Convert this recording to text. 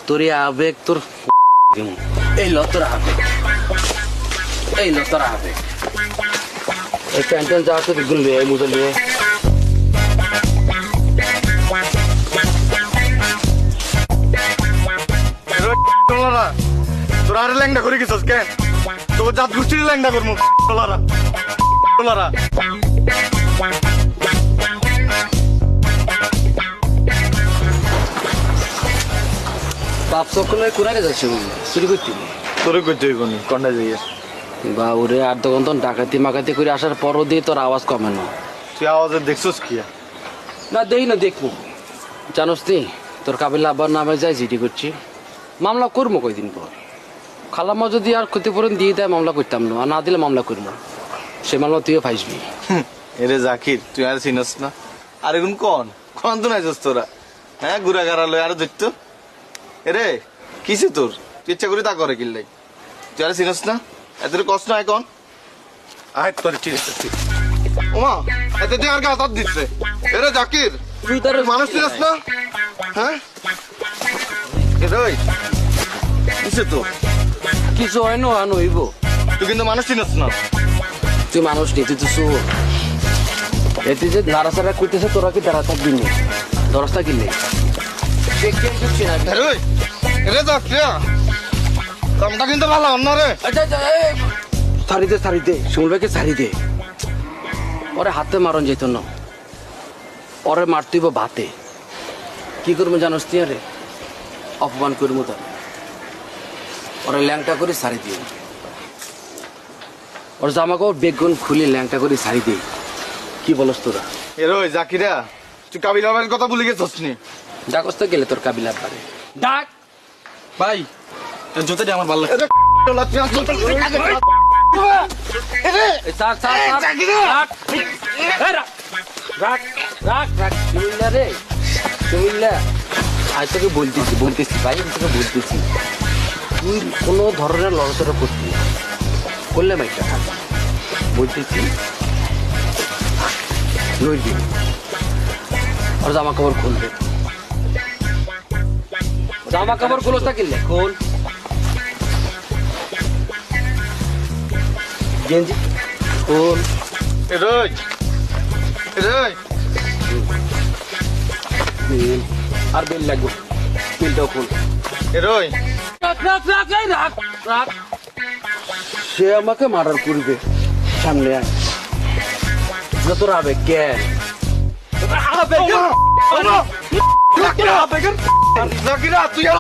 তোর আবেগ তোর এই ল তোর আবেগ এই ল তোর আবেগ এই প্যান্টন যা তো গুনলে এই মুদে লিয়ে তোরা আরে ল্যাংডা করে গেছিস কেন তোর জাত গোষ্ঠীর ল্যাংডা করবো তোলারা বাপ সকলে কোনারে যাচ্ছে চুরি করতে তোরে করতে হইব নি কন্ডা যাইয়া বা ওরে আর তখন ডাকাতি মাকাতি করে আসার পরও দিয়ে তোর আওয়াজ কমে না তুই আওয়াজে দেখছস কি না দেই না দেখবো জানোস নি তোর কাবিলা আব্বার নামে যাই জিডি করছি মামলা করবো কয়দিন পর খালাম্মা যদি আর ক্ষতিপূরণ দিয়ে দেয় মামলা করতাম না আর না দিলে মামলা করবো সে মামলা তুইও ফাইসবি এরে জাকির তুই আর চিনস না আর এখন কন তো নাই তোরা হ্যাঁ গুড়া গাড়া লয় আর দেখতো এরে কিসে তোর তুই ইচ্ছা করি তা করে কিনলাই তুই আর চিনস না এত কষ্ট নাই কন আয় তোর ঠিক ওমা এত তুই আর গাছ দিচ্ছে এরে জাকির তুই তার মানুষ চিনস না হ্যাঁ এরে কিসে তোর কিছু হয় না আনো হইব তুই কিন্তু মানুষ চিনস না তুই মানুষ নেই তুই তো সুর এতে যে নাড়াচাড়া করতেছে তোরা কি দাঁড়া থাকবি নি দরজটা কিনলে এরে জাকির কামটা কিন্তু ভালো অন্য রে সারি দে শিমুল ভাইকে সারি দে ওরে হাতে মারন যেত না ওরে মারতেইব ভাতে কি করবো জানোস তুই আরে অপমান করবো তার ওরে ল্যাংটা করে সারি দিও ওর জামা কাপড় বেগুন খুলে ল্যাংটা করে সারি দিই কি বলস তোরা এর ওই জাকিরা তুই কাবিলা ভাইয়ের কথা ভুলে গেছিস নি ডাকস তো গেলে তোর কাবিলার পারে ডাক ভাই তোর জুতাটি আমার ভালো লাগে আজ তোকে বলতেছি ভাই আমি তোকে বলতেছি তুই কোনো ধরনের লড়াচড়া করবি না করলে মাইটা বলতেছি লড়বি আর জামা কাপড় খুলবে জামা কাপড় খুলো থাকিলে খোল গেঞ্জি খোল এরই বিল আর বিল লাগবে বিলটাও খোল এরই রাখ সে আমাকে মার্ডার করবে সামনে আয় তোর আবেগ কেন জাকিরা তুই